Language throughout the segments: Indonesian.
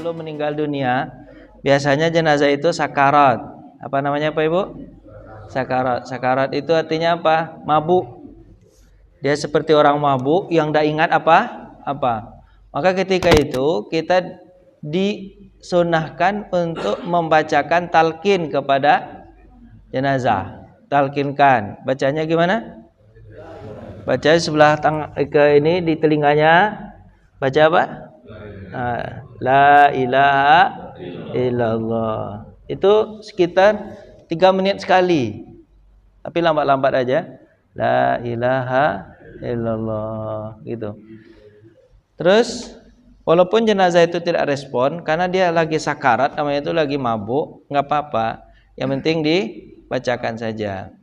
sebelum meninggal dunia, biasanya jenazah itu sakarat. Apa namanya Pak Ibu? Sakarat. Sakarat itu artinya apa? Mabuk. Dia seperti orang mabuk yang tidak ingat apa. Maka ketika itu kita disunahkan untuk membacakan talqin kepada jenazah. Talqinkan. Bacanya gimana? Baca sebelah ke ini di telinganya. Baca apa? La ilaha illallah. Itu sekitar 3 menit sekali. Tapi lambat-lambat aja. La ilaha illallah gitu. Terus walaupun jenazah itu tidak respon karena dia lagi sakarat, namanya itu lagi mabuk, enggak apa-apa. Yang penting dibacakan saja.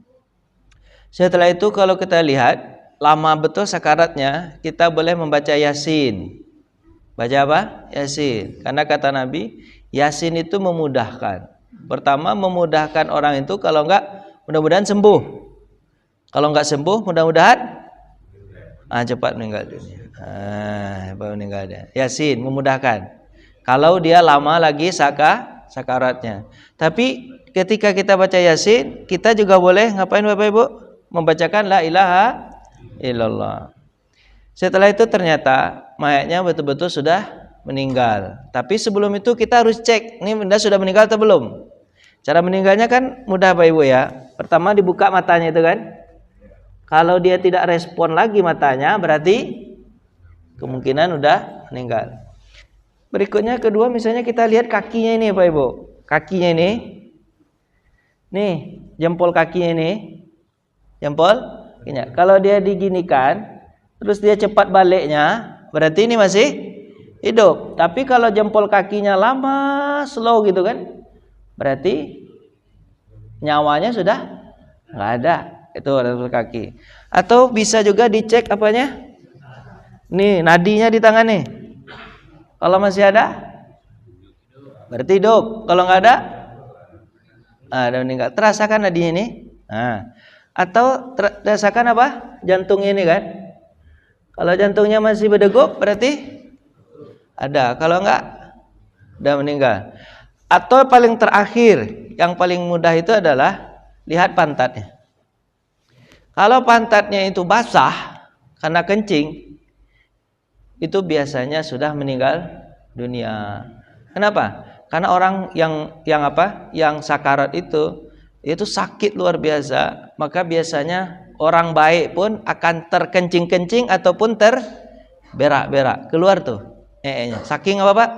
Setelah itu kalau kita lihat lama betul sakaratnya, kita boleh membaca Yasin. Baca apa? Yasin. Karena kata Nabi, Yasin itu memudahkan. Pertama memudahkan orang itu, kalau enggak mudah-mudahan sembuh. Kalau enggak sembuh, mudah-mudahan cepat meninggal dunia. Cepat meninggal dunia. Yasin memudahkan. Kalau dia lama lagi sakaratnya. Tapi ketika kita baca Yasin, kita juga boleh ngapain Bapak Ibu? Membacakan la ilaha illallah. Setelah itu ternyata mayatnya betul-betul sudah meninggal. Tapi sebelum itu kita harus cek, ini benda sudah meninggal atau belum. Cara meninggalnya kan mudah Bapak Ibu ya. Pertama dibuka matanya itu kan. Kalau dia tidak respon lagi matanya, berarti kemungkinan udah meninggal. Berikutnya kedua, misalnya kita lihat kakinya ini Pak Ibu. Kakinya ini. Nih, jempol kakinya ini. Jempol kakinya. Kalau dia diginikan, terus dia cepat baliknya, berarti ini masih hidup. Tapi kalau jempol kakinya lama, slow gitu kan, berarti nyawanya sudah nggak ada. Itu jempol kaki. Atau bisa juga dicek apanya? Nih, nadinya di tangan nih. Kalau masih ada, berarti hidup. Kalau nggak ada, udah meninggal. Terasakan nadinya ini. Atau terasakan apa? Jantungnya ini kan. Kalau jantungnya masih berdegup, berarti ada. Kalau enggak, udah meninggal. Atau paling terakhir, yang paling mudah itu adalah lihat pantatnya. Kalau pantatnya itu basah karena kencing, itu biasanya sudah meninggal dunia. Kenapa? Karena orang yang sakarat itu sakit luar biasa, maka biasanya orang baik pun akan terkencing-kencing ataupun terberak-berak keluar tuh nya. Saking apa Pak?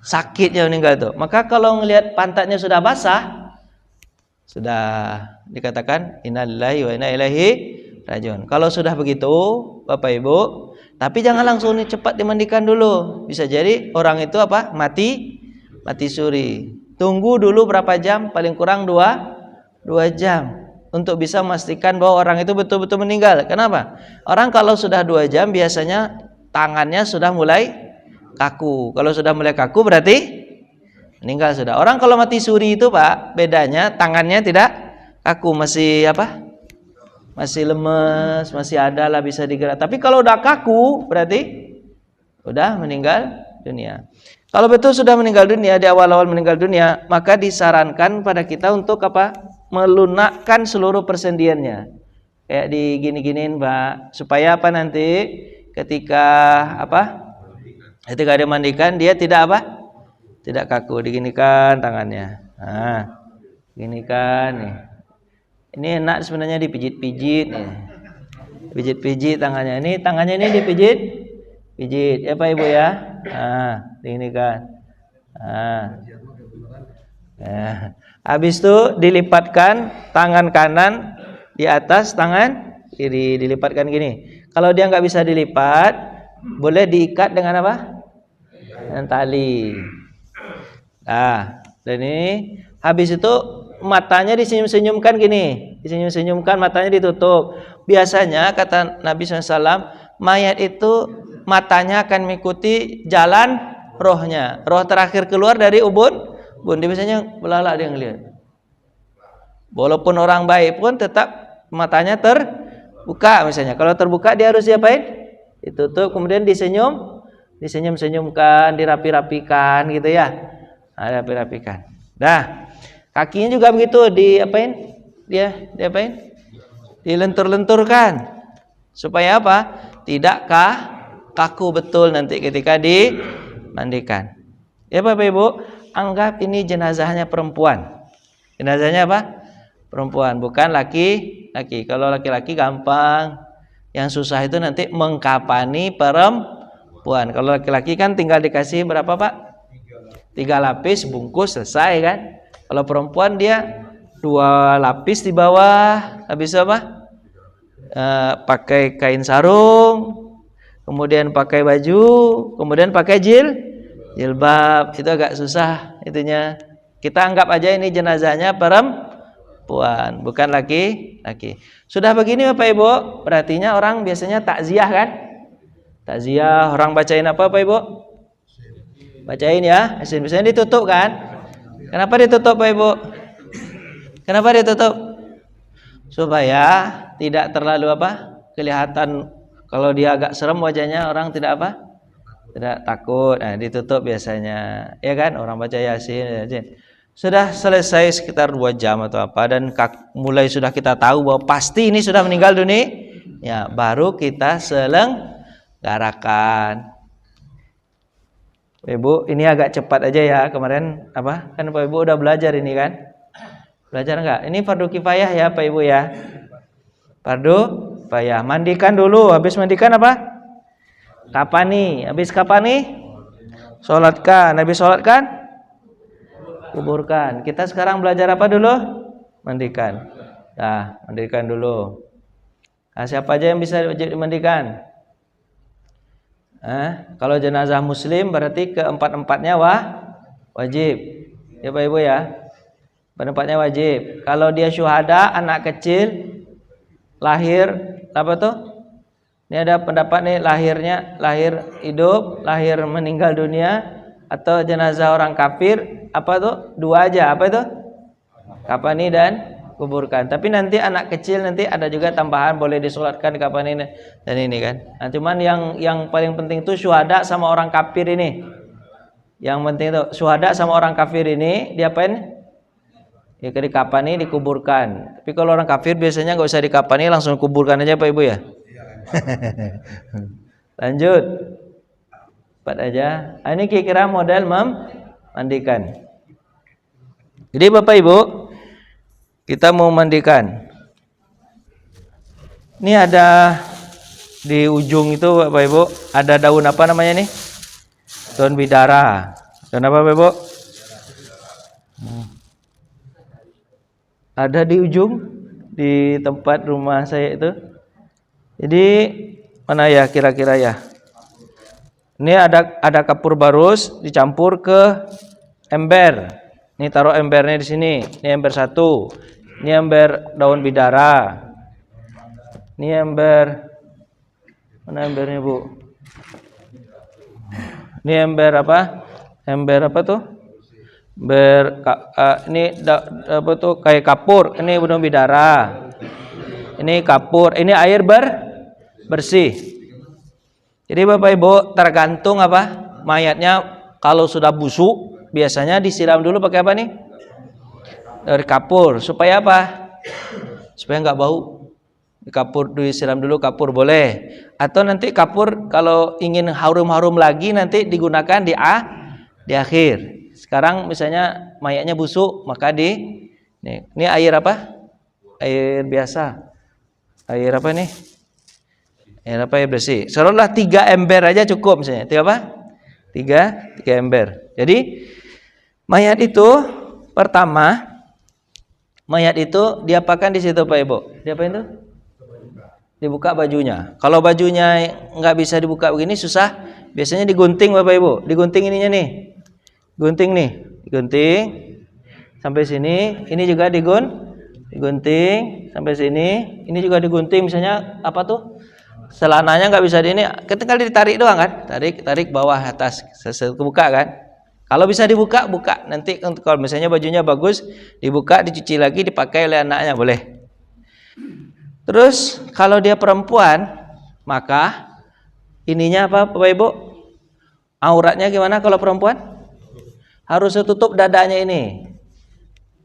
Sakitnya meninggal tuh. Maka kalau ngelihat pantatnya sudah basah, sudah dikatakan innalillahi wa inna ilaihi rajiun. Kalau sudah begitu Bapak Ibu, tapi jangan langsung cepat dimandikan dulu. Bisa jadi orang itu apa? Mati suri. Tunggu dulu berapa jam? Paling kurang 2 jam untuk bisa memastikan bahwa orang itu betul-betul meninggal. Kenapa? Orang kalau sudah 2 jam biasanya tangannya sudah mulai kaku. Kalau sudah mulai kaku berarti meninggal sudah. Orang kalau mati suri itu Pak, bedanya tangannya tidak kaku, masih apa? Masih lemes, masih ada lah bisa digerak. Tapi kalau udah kaku berarti udah meninggal dunia. Kalau betul sudah meninggal dunia, di awal-awal meninggal dunia, maka disarankan pada kita untuk apa? Melunakkan seluruh persendiannya. Kayak digini-giniin Pak, supaya apa nanti ketika dia mandikan dia tidak apa? Tidak kaku. Diginikan tangannya. Ginikan nih. Ini enak sebenarnya dipijit-pijit nih. Pijit-pijit tangannya. Ini tangannya ini dipijit. Ya Pak Ibu ya. Diginikan. Habis itu dilipatkan tangan kanan di atas tangan kiri, dilipatkan gini. Kalau dia nggak bisa dilipat, boleh diikat dengan apa? Dengan tali. Dan ini habis itu matanya disenyum-senyumkan gini, disenyum-senyumkan, matanya ditutup. Biasanya kata Nabi SAW, mayat itu matanya akan mengikuti jalan rohnya. Roh terakhir keluar dari ubun. Dia biasanya belalak dia ngelihat. Walaupun orang baik pun tetap matanya terbuka misalnya. Kalau terbuka dia harus diapain? Ditutup kemudian disenyum disenyum-senyumkan, dirapi-rapikan gitu ya. Nah, dirapi-rapikan. Dah. Kakinya juga begitu, diapain? Diapain? Dilentur-lenturkan. Supaya apa? Tidak kaku betul nanti ketika dimandikan. Ya Bapak Ibu, anggap ini jenazahnya perempuan. Jenazahnya apa? Perempuan, bukan laki-laki. Kalau laki-laki gampang. Yang susah itu nanti mengkapani perempuan. Kalau laki-laki kan tinggal dikasih berapa Pak? 3 lapis, bungkus, selesai kan. Kalau perempuan dia 2 lapis di bawah, habis apa? Pakai kain sarung, kemudian pakai baju, kemudian pakai jilbab. Itu agak susah itunya. Kita anggap aja ini jenazahnya perempuan, bukan laki-laki. Sudah begini Bapak Ibu, berartinya orang biasanya takziah kan? Takziah, orang bacain apa Bapak Ibu? Bacain ya, biasanya ditutup kan? Kenapa ditutup Bapak Ibu? Kenapa ditutup? Supaya tidak terlalu apa? Kelihatan kalau dia agak serem wajahnya, orang tidak apa? Tidak takut. Nah, ditutup biasanya. Ya kan? Orang baca Yasin. Sudah selesai sekitar 2 jam atau apa, dan mulai sudah kita tahu bahwa pasti ini sudah meninggal dunia. Ya, baru kita selenggarakan. Ibu, ini agak cepat aja ya. Kemarin apa? Kan Pak Ibu udah belajar ini kan? Belajar enggak? Ini fardu kifayah ya Pak Ibu ya. Fardu kifayah. Mandikan dulu, habis mandikan apa? Kapani. Habis kapani? Salatkan. Habis salatkan? Kuburkan. Kita sekarang belajar apa dulu? Mandikan. Nah, mandikan dulu. Nah, siapa aja yang bisa dimandikan? Kalau jenazah muslim berarti keempat-empatnya wajib. Ya Pak Ibu ya. Keempatnya wajib. Kalau dia syuhada, anak kecil lahir apa tuh? Ini ada pendapat nih, lahir hidup, lahir meninggal dunia, atau jenazah orang kafir, apa tuh? 2 aja, apa itu? Kapani dan kuburkan. Tapi nanti anak kecil nanti ada juga tambahan, boleh disolatkan kapani dan ini kan. Nah, cuman yang paling penting itu syuhada sama orang kafir ini. Yang penting itu syuhada sama orang kafir ini diapain? Ya dikapani, dikuburkan. Tapi kalau orang kafir biasanya nggak usah dikapani, langsung kuburkan aja Pak Ibu ya. Lanjut. 4 aja. Ini kira-kira model memandikan. Jadi Bapak Ibu, kita mau mandikan. Ini ada di ujung itu Bapak Ibu, ada daun apa namanya nih? Daun bidara. Daun apa Bapak Ibu? Ada di ujung di tempat rumah saya itu. Jadi mana ya kira-kira ya? Ini ada kapur barus dicampur ke ember. Ini taruh embernya di sini. Ini ember 1. Ini ember daun bidara. Ini ember, mana embernya Bu? Ini ember apa? Ember apa tuh? Ini apa tuh? Kayak kapur. Ini daun bidara. Ini kapur. Ini air bersih. Jadi Bapak Ibu, tergantung apa? Mayatnya kalau sudah busuk, biasanya disiram dulu pakai apa nih? Dari kapur. Supaya apa? Supaya nggak bau. Kapur disiram dulu, kapur boleh. Atau nanti kapur kalau ingin harum-harum lagi nanti digunakan di akhir. Sekarang misalnya mayatnya busuk, maka ini air apa? Air biasa. Air apa nih? Air apa? Air bersih. Seolah 3 ember aja cukup misalnya. 3 apa? 3 ember. Jadi mayat itu pertama, mayat itu diapakan di situ Pak Ibu? Diapain tuh? Dibuka bajunya. Kalau bajunya nggak bisa dibuka begini susah, biasanya digunting Bapak Ibu. Digunting ininya nih. Gunting nih, digunting sampai sini. Ini juga digunting sampai sini. Ini juga digunting. Misalnya apa tuh? Celananya nggak bisa ini, ketika ditarik doang kan? Tarik bawah atas, buka kan? Kalau bisa dibuka, buka. Nanti kalau misalnya bajunya bagus, dibuka, dicuci lagi, dipakai oleh anaknya boleh. Terus kalau dia perempuan, maka ininya apa Bapak Ibu? Auratnya gimana kalau perempuan? Harus tutup dadanya ini.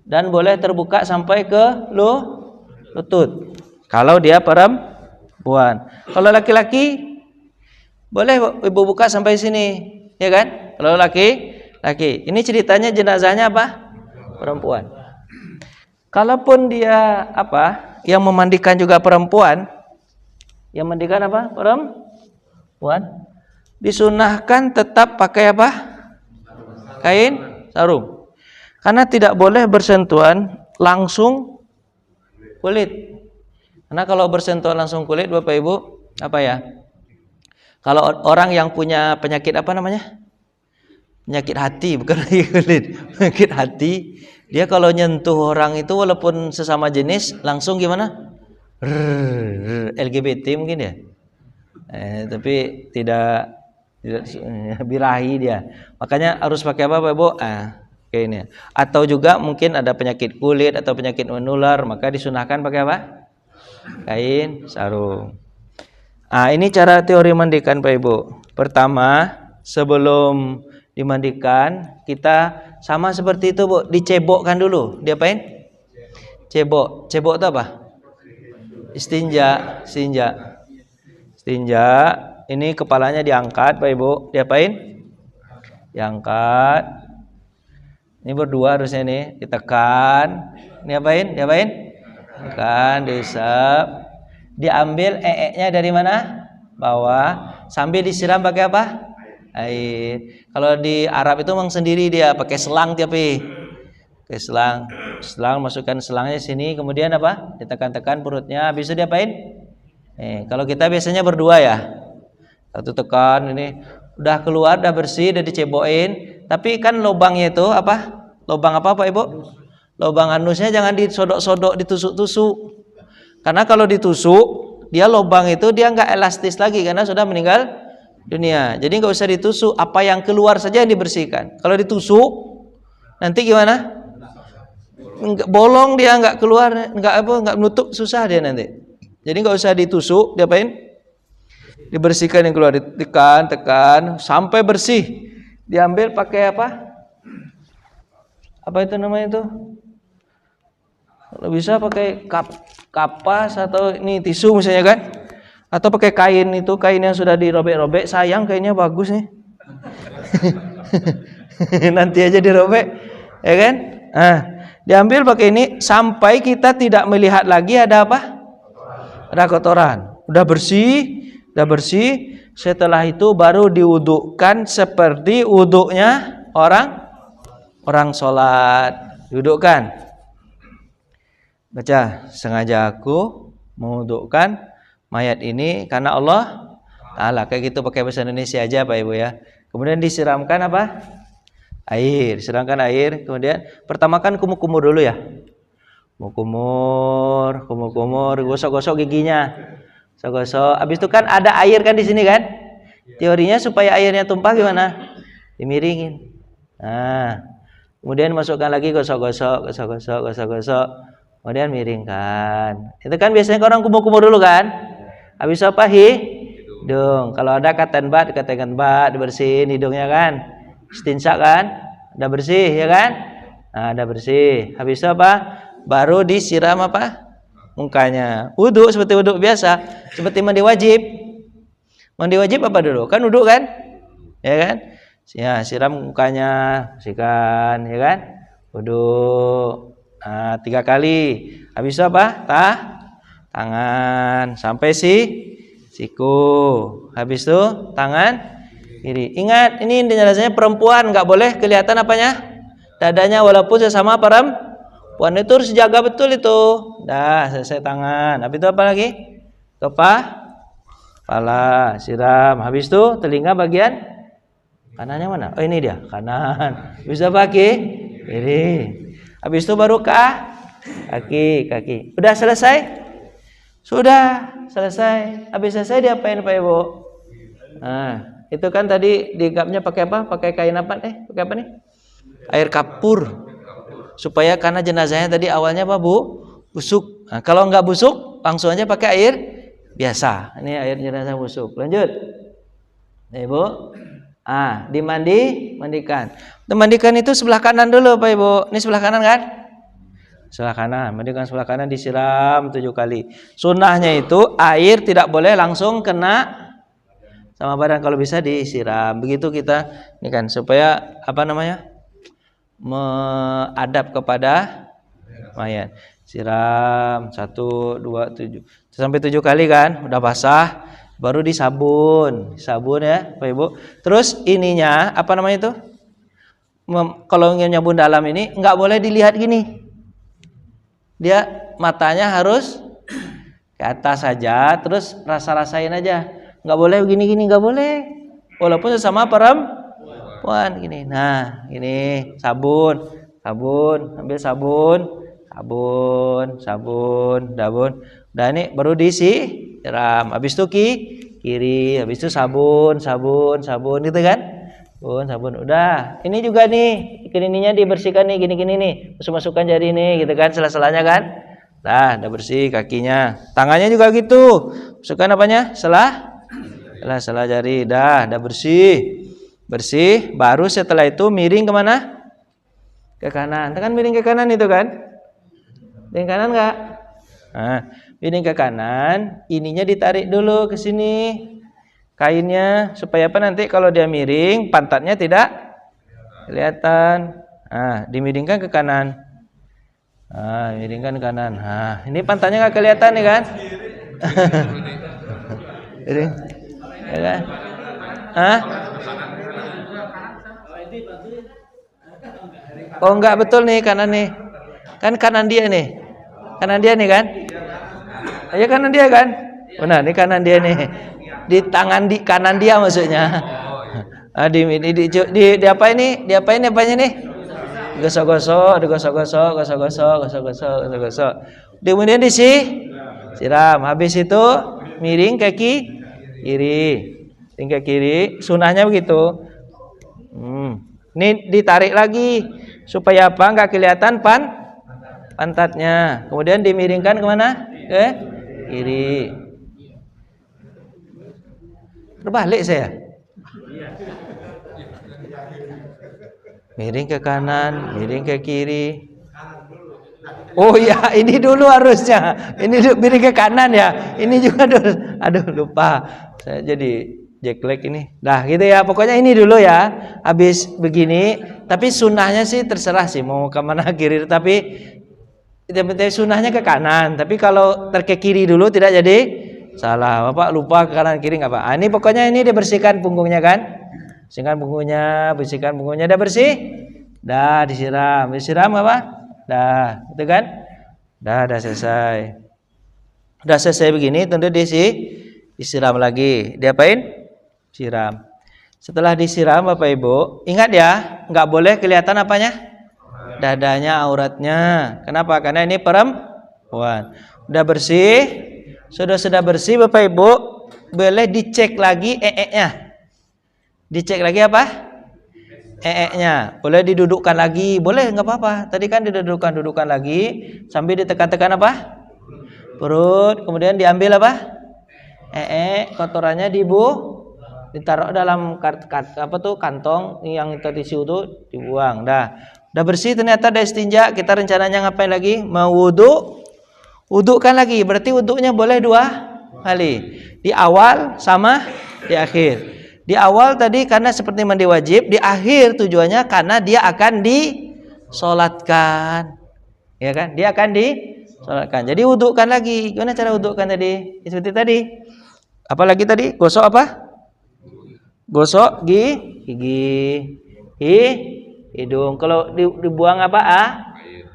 Dan boleh terbuka sampai ke lutut. Kalau dia perempuan. Kalau laki-laki boleh ibu buka sampai sini, ya kan? Kalau laki. Ini ceritanya jenazahnya apa? Perempuan. Kalaupun dia apa? Yang memandikan juga perempuan. Yang memandikan apa? Perempuan. Disunahkan tetap pakai apa? Kain sarung. Karena tidak boleh bersentuhan langsung kulit. Karena kalau bersentuhan langsung kulit, Bapak Ibu, apa ya? Kalau orang yang punya penyakit apa namanya? Penyakit hati, bukan lagi kulit. Penyakit hati, dia kalau nyentuh orang itu walaupun sesama jenis, langsung gimana? LGBT mungkin ya. Tapi tidak birahi dia. Makanya harus pakai apa, Bapak Ibu? Kayak ini. Atau juga mungkin ada penyakit kulit atau penyakit menular, maka disunahkan pakai apa? Kain sarung. Ini cara teori mandikan, Pak Ibu. Pertama, sebelum dimandikan, kita sama seperti itu, Bu, dicebokkan dulu. Diapain? Cebok. Cebok itu apa? Istinja. Ini kepalanya diangkat, Pak Ibu. Diapain? Diangkat. Ini berdua harusnya nih, ditekan. Ini apain? Tekan, diisap. Diambil nya dari mana? Bawah. Sambil disiram pakai apa? Air. Kalau di Arab itu memang sendiri dia pakai selang tapi. Pakai selang masukkan selangnya sini, kemudian apa? Ditekan-tekan perutnya, habis itu diapain? Kalau kita biasanya berdua ya. Satu tekan ini udah keluar, udah bersih, udah dicebokin. Tapi kan lubangnya itu apa? Lubang apa, Pak Ibu? Lubang anusnya jangan disodok-sodok, ditusuk-tusuk. Karena kalau ditusuk, dia lubang itu dia nggak elastis lagi karena sudah meninggal dunia. Jadi nggak usah ditusuk, apa yang keluar saja yang dibersihkan. Kalau ditusuk, nanti gimana? Bolong dia, nggak keluar, nggak menutup, susah dia nanti. Jadi nggak usah ditusuk, diapain? Dibersihkan yang keluar, tekan sampai bersih. Diambil pakai apa? Apa itu namanya itu? Kalau bisa pakai kapas atau ini tisu misalnya kan? Atau pakai kain itu, kain yang sudah dirobek-robek, sayang kainnya bagus nih. Nanti aja dirobek, ya kan? Diambil pakai ini sampai kita tidak melihat lagi ada apa? Ada kotoran. Udah bersih. Setelah itu baru diwudukkan seperti wuduknya orang sholat. Dudukkan. Baca, sengaja aku mewudukkan mayat ini karena Allah Ta'ala. Kayak gitu pakai bahasa Indonesia aja, Pak Ibu ya. Kemudian disiramkan apa? Air. Siramkan air. Kemudian pertama kan kumur-kumur dulu ya. Kumur, gosok-gosok giginya. Gosok. Habis itu kan ada air kan di sini kan? Teorinya supaya airnya tumpah gimana? Dimiringin. Kemudian masukkan lagi gosok-gosok. Kemudian miringkan. Itu kan biasanya orang kumur-kumur dulu kan? Habis apa? Hidung. Kalau ada katan bat dibersihin hidungnya kan? Istinsak kan? Udah bersih ya kan? Udah bersih. Habis apa? Baru disiram apa? Mukanya. Wudu seperti wudu biasa, seperti mandi wajib. Mandi wajib apa dulu? Kan wudu kan? Ya kan? Ya, siram mukanya, bersihkan, ya kan? Wudu. 3 kali. Habis itu apa? Tangan sampai siku. Habis itu tangan kiri. Ingat, ini jenazahnya perempuan, enggak boleh kelihatan apanya? Dadanya walaupun sesama perempuan itu harus jaga betul itu. Dah, selesai tangan. Habis itu apa lagi? Kepala, siram. Habis itu telinga bagian kanannya mana? Oh, ini dia, kanan. Bisa pakai kiri. Habis itu baru kaki. Udah selesai? Sudah selesai. Habis selesai diapain, Pak Ibu? Itu kan tadi diigapnya pakai apa? Pakai kain apa? Pakai apa nih? Air kapur. Supaya karena jenazahnya tadi awalnya apa, Bu? Busuk. Kalau enggak busuk, langsung aja pakai air biasa. Ini air jenazah busuk. Lanjut. Ibu. Mandikan. Mandikan itu sebelah kanan dulu Pak Ibu. Ini sebelah kanan kan? Sebelah kanan. Mandikan sebelah kanan, disiram 7 kali. Sunnahnya itu air tidak boleh langsung kena sama badan, kalau bisa disiram. Begitu kita ini kan supaya menghadap kepada mayat. Siram 1 2 7 sampai 7 kali kan, udah basah, baru disabun ya Pak Ibu. Terus ininya itu? Kalau nyabun dalam ini nggak boleh dilihat gini. Dia matanya harus ke atas saja, terus rasa-rasain aja. Nggak boleh gini-gini, nggak boleh. Walaupun sesama perempuan gini. Nah, ini sabun. Ambil sabun. Udah ini baru disiram. Habis itu kiri. Habis itu sabun gitu kan? Sabun. Udah. Ini juga nih, ininya dibersihkan nih, gini-gini nih. Masukkan jari nih, gitu kan? Sela-selanya kan? Nah, udah bersih kakinya. Tangannya juga gitu. Masukkan apanya? Sela jari. Udah bersih. Baru setelah itu miring kemana? Ke kanan. Kan miring ke kanan itu kan? Miring kanan enggak? Nah, miring ke kanan, ininya ditarik dulu ke sini. Kainnya supaya nanti kalau dia miring, pantatnya tidak kelihatan. Nah, dimiringkan ke kanan. Miringkan ke kanan. Nah, ini pantatnya enggak kelihatan nih kan? Miring. Ya kan? Oh enggak, betul nih kanan nih. Kan kanan dia nih. Kanan dia nih kan? Ya kanan dia kan? Benar, ini kanan dia nih. Di tangan di kanan dia maksudnya. Di apa ini? Diapain apanya nih? Gosok-gosok. Kemudian siram. Habis itu miring kaki kiri. Miring ke kiri. Sunahnya begitu. Ini ditarik lagi supaya enggak kelihatan pantatnya. Kemudian dimiringkan kemana? Ke kiri. Terbalik saya. Miring ke kanan, miring ke kiri. Oh ya, ini dulu harusnya. Ini miring ke kanan ya. Ini juga dulu. Aduh, lupa. Saya jadi jelek ini. Nah, gitu ya. Pokoknya ini dulu ya. Habis begini, tapi sunnahnya sih terserah sih mau ke mana kiri, tapi sunnahnya ke kanan. Tapi kalau ke kiri dulu tidak jadi salah. Bapak lupa ke kanan kiri enggak apa. Ini pokoknya ini dibersihkan punggungnya kan? Bersihkan punggungnya, udah bersih? Dah disiram apa? Dah, itu kan? Dah selesai. Udah selesai begini, tentu disiram lagi. Diapain? Siram. Setelah disiram Bapak Ibu, ingat ya, nggak boleh kelihatan apanya? Dadanya, auratnya. Kenapa? Karena ini perempuan. Udah bersih? Sudah bersih Bapak Ibu, boleh dicek lagi nya. Dicek lagi apa? Nya. Boleh didudukkan lagi, boleh nggak apa-apa. Tadi kan didudukkan lagi sambil ditekan-tekan apa? Perut. Kemudian diambil apa? Kotorannya ditaruh dalam kantong yang tertisu itu dibuang. Udah bersih ternyata, ada istinja. Kita rencananya ngapain lagi? Mau wudukan lagi. Berarti wudunya boleh 2 kali. Di awal sama di akhir. Di awal tadi karena seperti mandi wajib, di akhir tujuannya karena dia akan disolatkan. Ya kan? Dia akan disolatkan. Jadi wudukan lagi. Gimana cara wudukan tadi? Seperti tadi. Apalagi tadi? Gosok apa? Gosok gigi. Hidung. Kalau dibuang apa?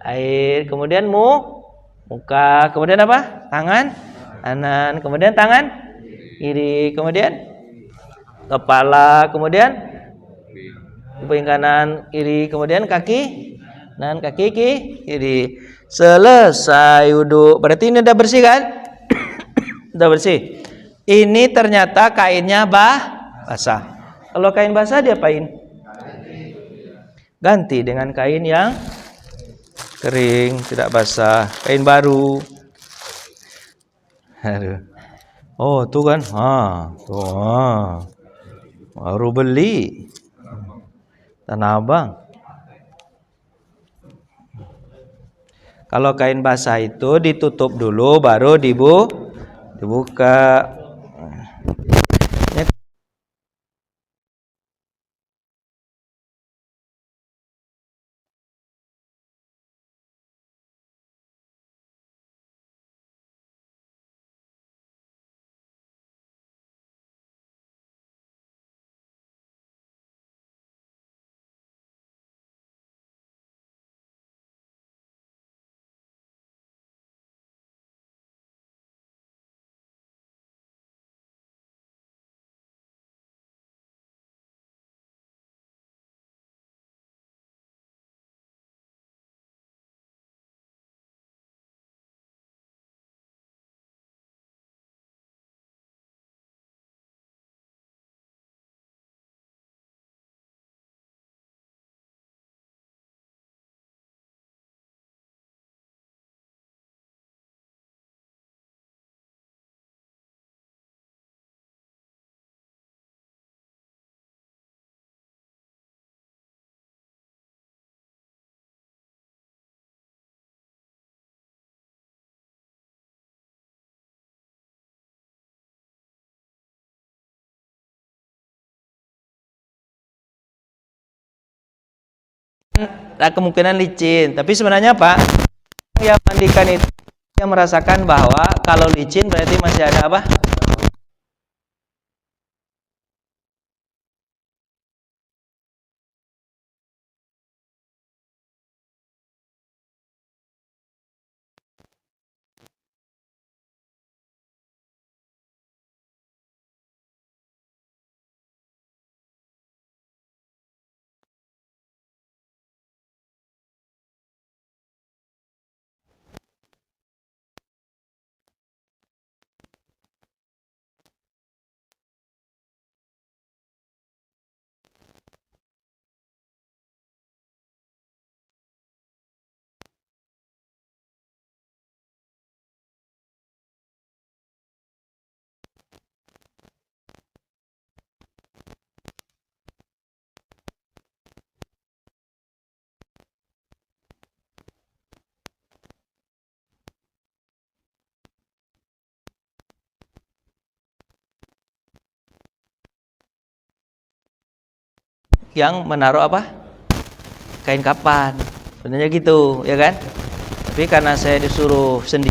Air. Kemudian muka. Kemudian apa? Tangan kanan. Kemudian tangan kiri. Kemudian kepala. Kemudian kuping kanan kiri. Kemudian kaki kanan, kaki kiri. Selesai wudhu. Berarti ini udah bersih kan? Udah bersih. Ini ternyata kainnya basah. Kalau kain basah diapain? Ganti dengan kain yang kering, tidak basah, kain baru. Aduh. Oh, tuh kan. Baru beli. Tanah Abang. Kalau kain basah itu ditutup dulu baru dibuka. Ada kemungkinan licin, tapi sebenarnya Pak, yang mandikan itu yang merasakan bahwa kalau licin berarti masih ada apa? Yang menaruh apa? Kain kapan? Sebenarnya gitu, ya kan? Tapi karena saya disuruh sendiri.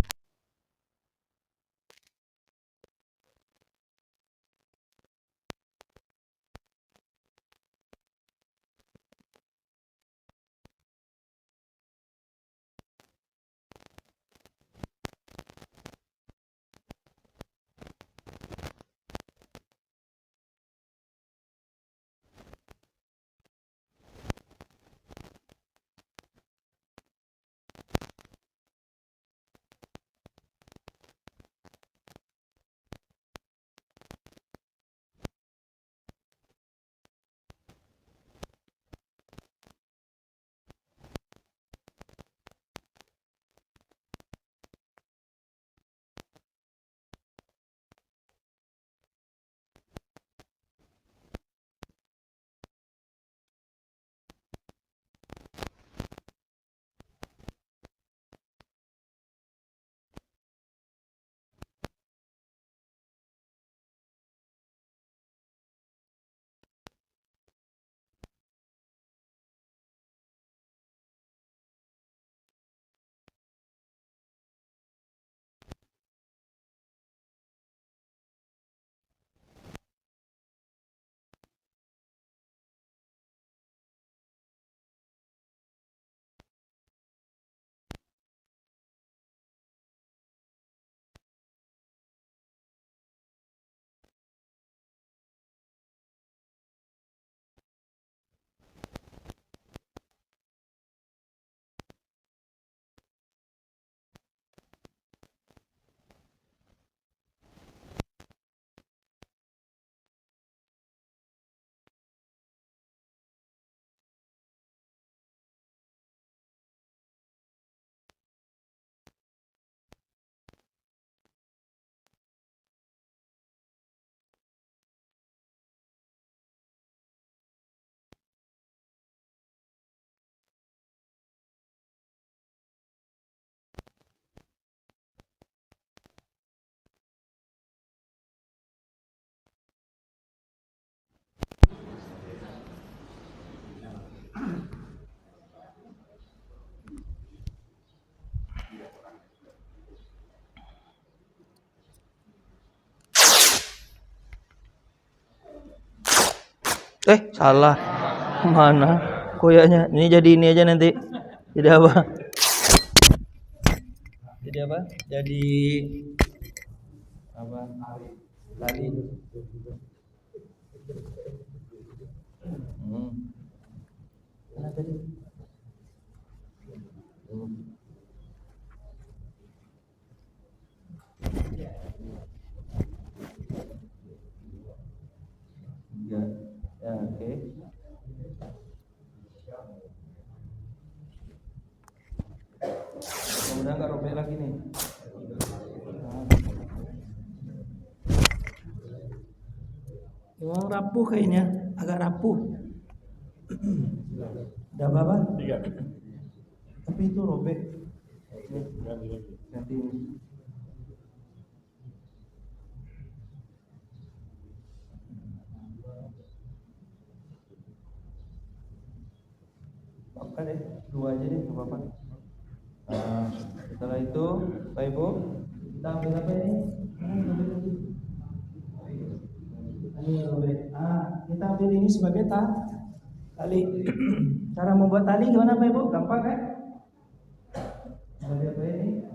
Salah. Mana? Koyaknya. Ini jadi ini aja nanti. Jadi apa? Jadi apa? Jadi apa? Tadi. Mana tadi? Ya, oke. Mudah-mudahan nggak robek lagi nih. Memang rapuh kayaknya, agak rapuh. Udah apa? 3. Tapi itu robek. Ganti ini. Apa deh? 2 aja deh, nggak apa-apa. Setelah itu, Pak Ibu, kita ambil apa ini? Kita ambil ini sebagai tali. Cara membuat tali gimana Pak Ibu? Gampang kan? Apa ini?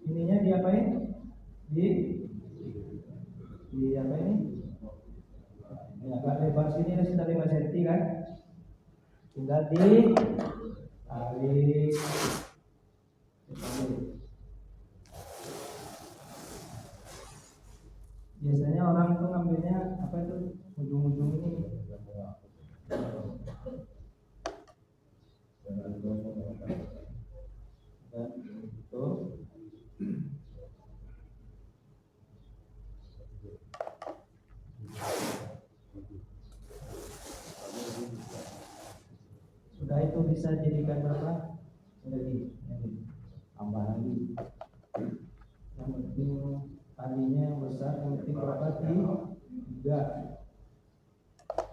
Ininya diapain? Di apa ini? Ini agak lebar sini sudah 5 cm kan? Tinggal di tali. Biasanya orang itu ngambilnya apa itu ujung-ujung ini. Sudah itu bisa jadikan berapa? Lagi tambah lagi. Yang penting talinya yang besar, yang penting berapa? 3.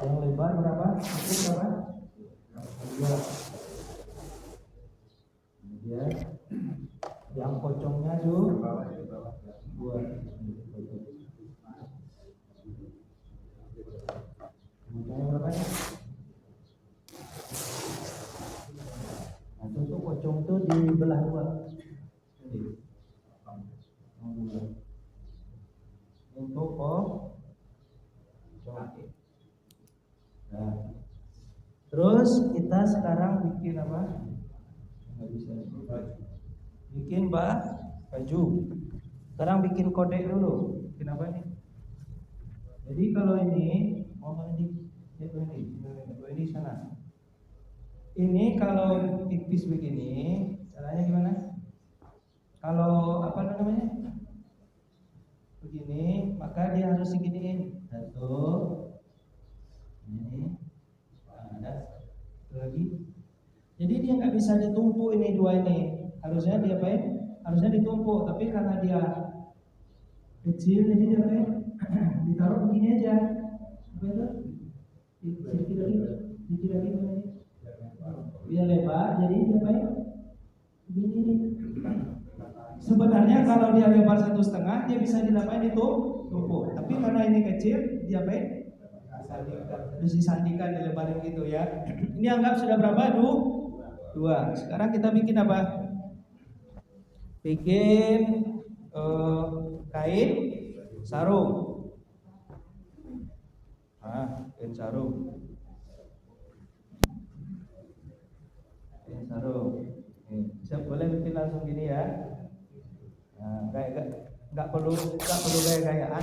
Yang lebar berapa? Itu berapa? 2. Kemudian yang pocongnya juga 2. Kemudian berapa nih? Nah, itu pocong itu dibelah 2. Untuk nah, terus kita sekarang bikin apa? Bikin baju. Sekarang bikin kode dulu. Bikin apa nih? Jadi kalau ini ini sana. Ini kalau tipis begini, caranya gimana? Kalau apa namanya? Begini, maka dia harus seginiin. 1. Ini. Ada lagi. Jadi dia nggak bisa ditumpuk ini 2 ini. Harusnya dia apain? Harusnya ditumpuk, tapi karena dia kecil jadi dia apain? Ditaruh begini aja. Apa itu? Sedikit lagi biar lebar, jadi dia apain? Begini. Sebenarnya kalau dia lebar 1,5 dia bisa dilapain itu tumpuk. Tapi karena ini kecil, dia apain? Harus disandikan, dilebarin gitu ya. Ini anggap sudah berapa? 2. Sekarang kita bikin apa? Bikin kain sarung. Kain sarung. Kain sarung. Siap, boleh bikin langsung gini ya. Nah, nggak perlu gaya-gayaan.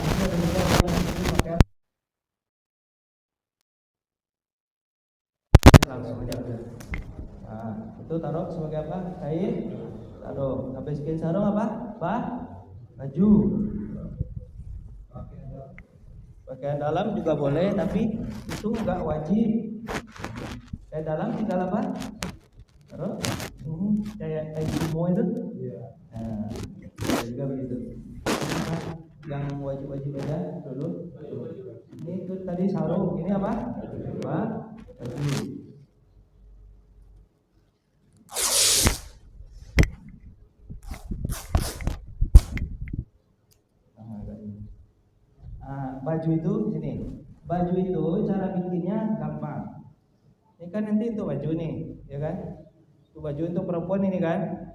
Langsung aja udah. Nah, itu taruh sebagai apa? Kain sarung. Habis kain sarung apa? Baju. Pakaian dalam juga boleh, tapi itu nggak wajib. Pakaian dalam tinggal apa? Taruh kayak semua itu. Nah, juga begitu. Yang wajib aja dulu. Ini itu tadi sarung. Ini apa? Baju. Baju itu sini. Baju itu cara bikinnya gampang. Ini kan nanti untuk baju nih, ya kan? Untuk baju untuk perempuan ini kan.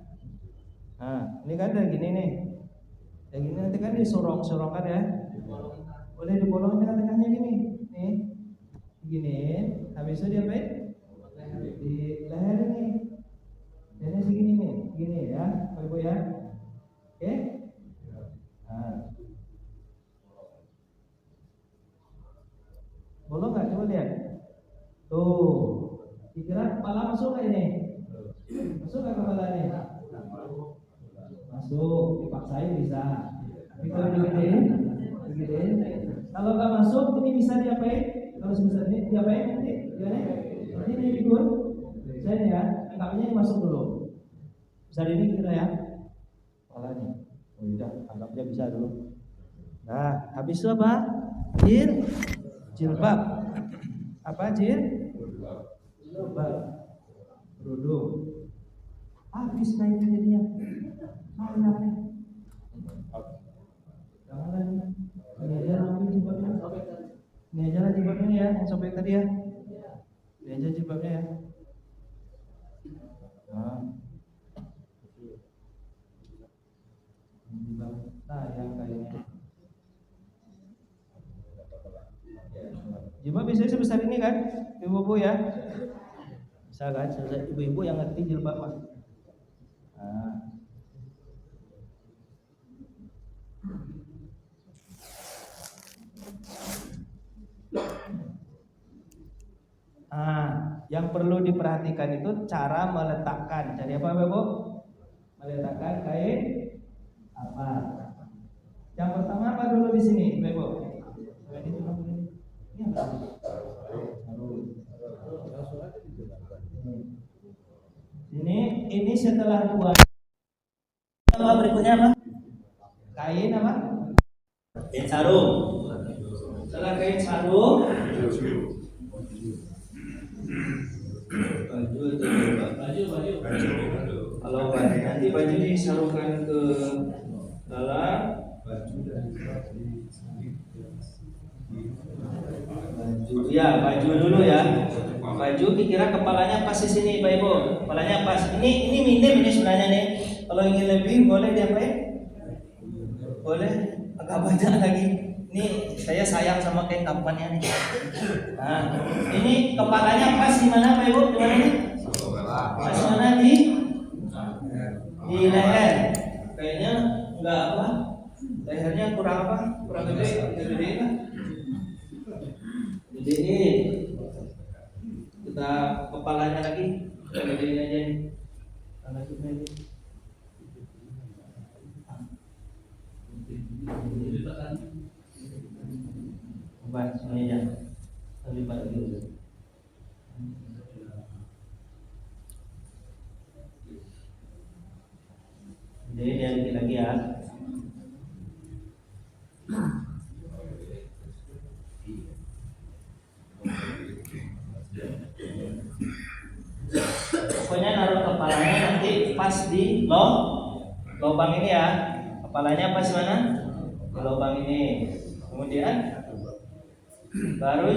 Nah, ini kan udah gini nih. Kayak gini nanti kan disorong-sorongkan ya. Boleh dibolong tengah-tengahnya gini. Nih. Gini. Habis itu diapain? Di leher ini. Jadi segini nih, gini ya, Ibu ya. Oke? Nah. Bolong nggak? Coba lihat. Tuh. Dikira kepala masuk nggak ini? Masuk nggak kepala ini? Masuk. Dipaksain bisa. Tapi kalau digedein. Kalau nggak masuk, ini bisa diapain? Kalau sebesar ini diapain nanti? Ini diikut. Saya nih ya, angkapnya ini masuk dulu. Besar ini kira ya. Kepalanya. Oh udah, anggapnya bisa dulu. Nah, habis itu apa? Jilbab. Apa jilbab? Kerudung. Habis naiknya jadinya. Jangan lagi. Ini aja ambil jilbabnya. Ini aja lah jilbabnya ya, yang sobek tadi ya. Ini aja jilbabnya ya. Nah, yang kayaknya. Jilbab biasanya sebesar ini kan, ibu-ibu ya. Bisa kan, ibu-ibu yang ngerti jilbab mah. Yang perlu diperhatikan itu cara meletakkan. Jadi apa, Ibu? Meletakkan kain apa? Yang pertama apa dulu di sini, Ibu? Ini setelah dua. Apa berikutnya apa? Kain apa? Kain sarung. Setelah kain sarung, baju. Kalau nanti baju disarungkan ke dalam baju dulu ya. Baju dikira kepalanya pas di sini, Pak Ibu. Kepalanya pas. Ini minim ini sebenarnya nih. Kalau ingin lebih boleh diapain? Boleh agak banyak lagi. Ini saya sayang sama kain tampannya nih. Nah, ini kepalanya pas di mana, Pak Ibu? Di mana nih? Pas mana di leher. Kayaknya enggak apa? Lehernya kurang apa? Kurang gede lah. Jadi ini kita kepalanya lagi, kita gedein aja nih. Ini aja. Lebih pada gitu. Jadi dia lagi ya. Pokoknya naruh kepalanya nanti pas di lubang ini ya. Kepalanya pas mana? Di lubang ini. Kemudian baru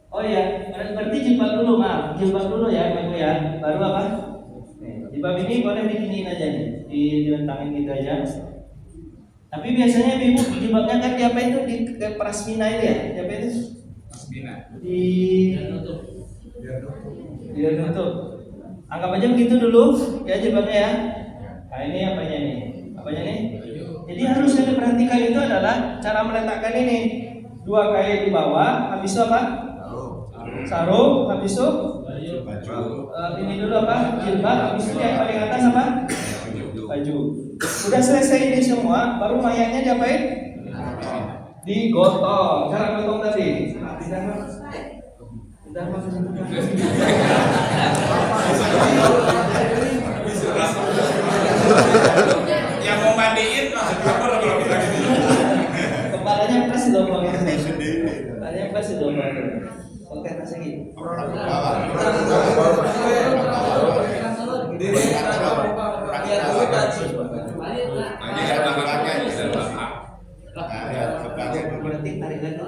oh ya, berarti jilbab dulu, maaf. Jilbab dulu ya, Ibu ya. Baru apa? Jilbab ini boleh diginiin aja nih. Dilentangin gitu aja. Tapi biasanya Ibu jilbabnya kan diapain tuh? Di prasmina itu ya? Diapain itu? Prasmina. Biar nutup. Anggap aja begitu dulu ya jilbabnya ya. Nah ini apanya nih? Apanya nih? Jadi harus yang diperhatikan itu adalah cara meletakkan ini. Dua kain di bawah, habis itu apa? Sarung, habis itu ini dulu apa? Jilbab, habis itu yang paling atas apa? Baju. Udah selesai ini semua, baru mayatnya diapain? Digotong. Cara gotong tadi. Yang mau mandiin kepalanya pas loh Bang. Kepalanya pas loh Bang. Oke, tas lagi. Berarti tarik lagi.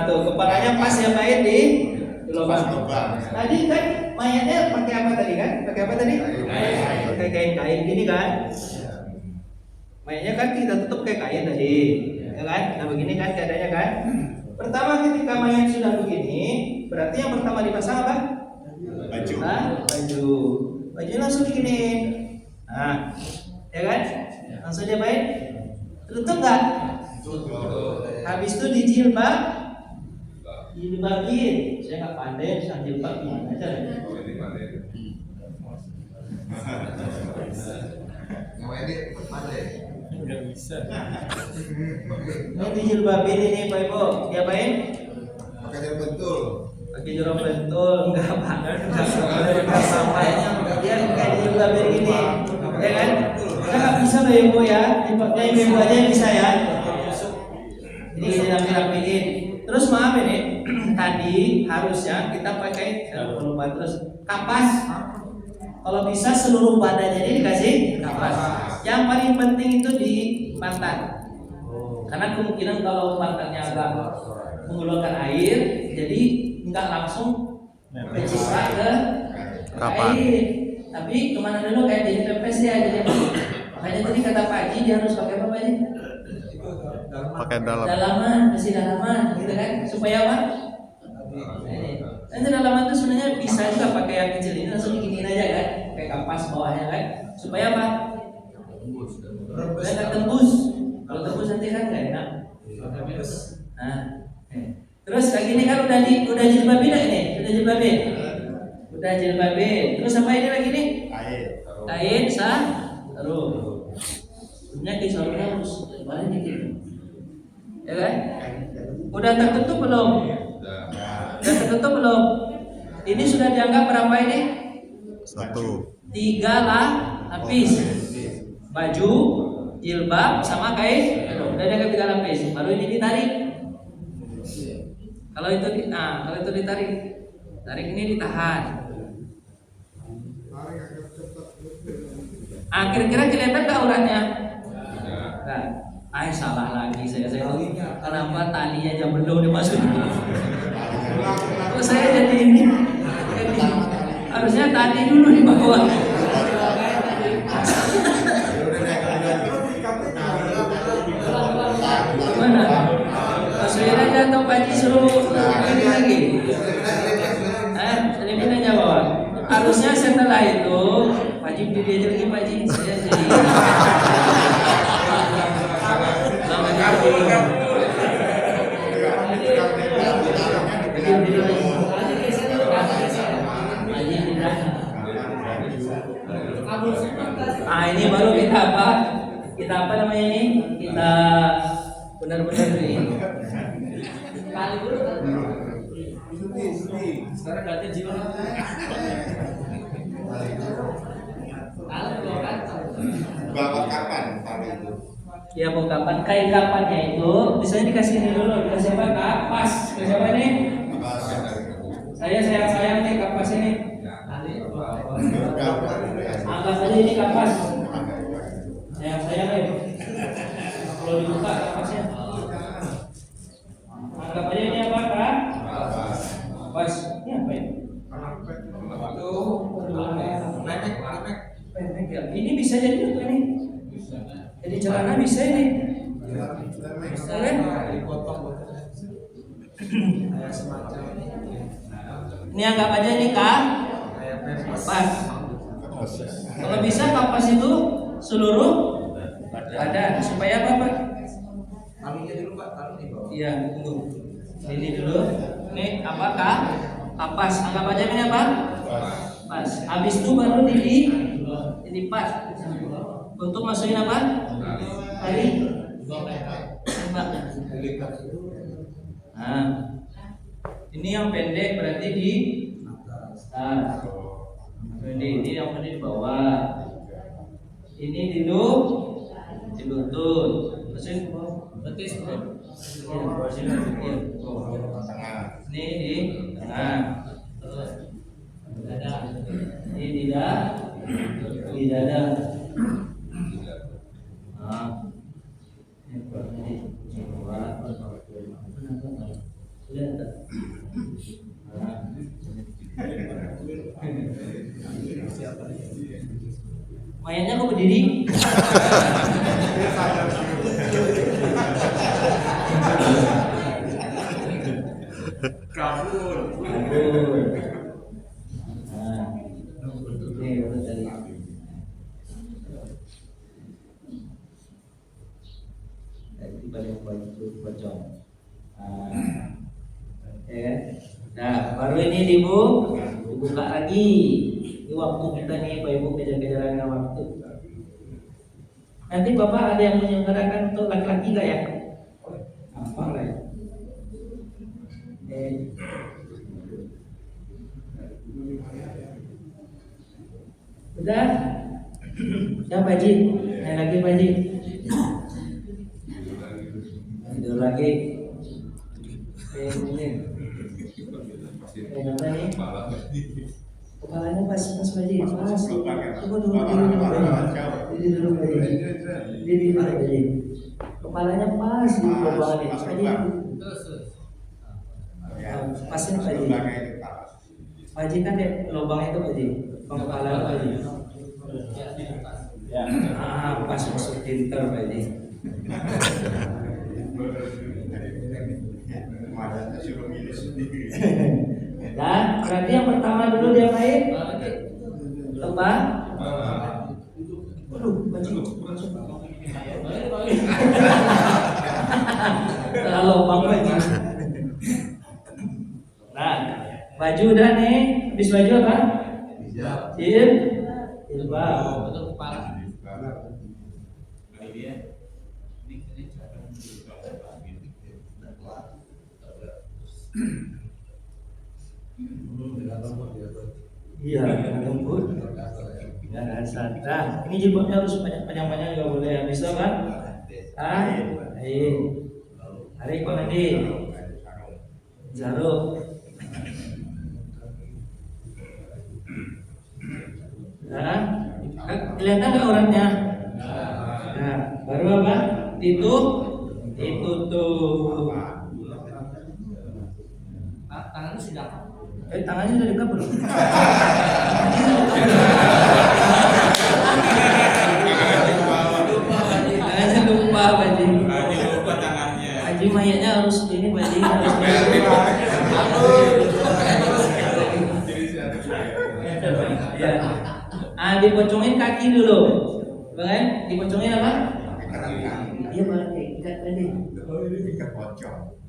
Tuh kepalanya pas ya Pak di lubang. Tadi kan mayatnya pakai apa tadi kan? Pakai apa tadi? Pakai kain gini kan? Mayatnya kan kita tutup kayak kain tadi, ya kan? Nah begini kan keadaannya kan? Pertama ketika mayat sudah begini, berarti yang pertama dipasang apa? Baju. Baju. Baju langsung gini. Nah, ya kan? Langsung diapain? Tutup nggak? Habis itu dijilbabin. Saya nggak pandai, bisa jilbab gimana aja. Nggak bisa. Ini dijilbabin ini Pak Ibu, diapain? Pakai jilbab bentul. Pakai jilbab bentul, enggak Pak. Enggak sampainya dia kayak dijilbabin gini, ya kan? Kita nggak bisa loh Ibu ya, jilbabnya Ibu aja yang bisa ya. Jadi ini rapi-rapiin. Terus maaf ini, tadi harusnya kita pakai terus kapas. Kalau bisa seluruh badannya ini dikasih kapas. Yang paling penting itu di pantat. Karena kemungkinan kalau pantatnya agak mengeluarkan air, jadi nggak langsung menciprat ke air. Tapi kemana dulu kayak jadi pepes ya. Jadi makanya tadi kata Pak Haji dia harus pakai apa Pak Haji? Pakai Dalaman, besi dalaman, gitu kan? Supaya apa? Nanti dalaman itu sebenarnya bisa juga pakai yang kecil ini langsung diginiin aja kan? Kayak kapas bawahnya kan? Supaya apa? Nggak tembus. Kalau tembus nanti kan nggak enak. Nah, terus kayak gini kan udah jilbabin ini, udah jilbabin. Terus apa ini lagi nih? Kain sarung. Sebenarnya kain sarungnya harus balik dikit. Ya kan? Udah tertutup belum? Udah tertutup belum? Ini sudah dianggap berapa ini? 1. 3 lapis. Baju, jilbab, sama kain. Udah dianggap 3 lapis. Baru ini ditarik. Kalau itu ditarik. Tarik ini ditahan. Kira-kira kelihatan nggak uratnya? Nah, salah lagi saya. Kenapa talinya aja belum dimasukin? Kok saya jadi ini? Harusnya tali dulu di bawah. Gimana? Masukin aja atau Pak Haji suruh ini lagi? Selipin aja bawah. Harusnya setelah itu Pak Haji berdiri aja lagi Pak Haji. Saya jadi ini baru kita apa namanya ini? Kita benar-benar ini. Kali dulu kan. Sekarang ganti jiwa. Bapak kapan tali itu? Ya mau kapan? Kain kapannya itu misalnya dikasih ini dulu, dikasih apa? Kapas. Dikasih apa nih? Saya sayang nih kapas ini. Anggap aja ini kapas. Sayang nih. Kalau dibuka kapasnya. Anggap aja ini apa Kak? Kapas. Ini apa ya? Pendek ya. Ini bisa jadi apa ini? Jadi celana bisa ini. Bisa kan? Ini anggap aja ini Kak. Kapas. Kalau bisa kapas itu seluruh badan supaya apa Pak? Talinya dulu Pak, taruh di bawah. Iya, tunggu. Ini dulu. Ini apa Kak? Kapas. Anggap aja ini apa? Pas. Habis itu baru dilipat. Untuk masukin apa? Tali. Nah, ini yang pendek berarti di atas. Ini yang pendek di bawah. Ini Dibuntut. Mesin betis bro. Tengah. Ini di tengah. Terus dada. Ini di dada. Nah. Lihat tak? Mayatnya kok berdiri? Kabur. Nah, ini baru tadi. Tadi paling pocong. Ya. Nah, baru ini dibuka lagi. Ini waktu kita nih, Pak Ibu, kejar-kejaran dengan waktu. Nanti Bapak ada yang menyelenggarakan untuk laki-laki nggak ya? Apa lah ya? Udah? Udah Pak Haji? Yang lagi Pak Haji? Tidur lagi. Ini. Namanya nih? Kepalanya pas Pak Haji. Pas. Coba dulu dulu Pak Haji. Diri Pak Haji. Kepalanya pas di lubang ini. Pak Haji. Pasin Pak Haji. Pak Haji kan lubang itu Pak Haji. Kepala Pak Haji. Ya. Pas masuk pinter Pak Haji. Dan berarti yang pertama dulu dia main lebah. Waduh, baju. Terlalu lubang baju. Nah, baju udah nih. Habis baju apa? Jilbab. Iya, lembut. Ya, sadar. Ini jilbabnya harus panjang-panjang juga boleh. Habis itu kan? Tarik kok nanti. Jarum. Nah, kelihatan nggak orangnya? Nah, baru apa? Ditutup. Tangannya sudah. Tangannya sudah dekat belum? Tangannya lupa, Pak Haji. Lupa tangannya. Haji mayatnya harus ini, Pak Haji. Ya. Dipocongin kaki dulu. Kan? Dipocongin apa? Iya, Pak. Ikat tadi. Ikat pocong.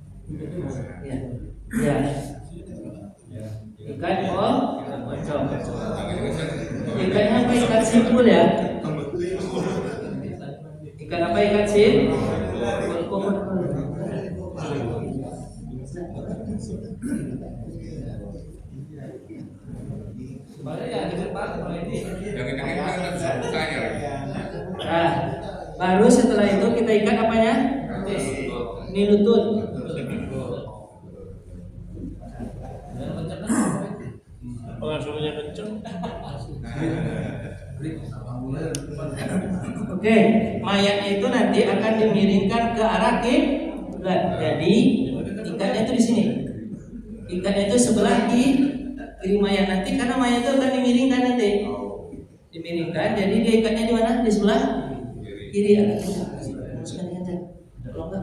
Ya. Ya. Ikat pocong. Ikatnya apa? Ikat simpul ya? Ikat apa? Ikat simpul. Nah, baru setelah itu kita ikat apanya? Ini lutut. Pengasuhnya kenceng. Oke, mayatnya itu nanti akan dimiringkan ke arah kiblat. Jadi ikatnya itu di sini. Ikatnya itu sebelah kiri mayat nanti, karena mayat itu akan dimiringkan nanti. Dimiringkan, jadi dia ikatnya di mana? Di sebelah kiri. Sekali aja. Kalau enggak,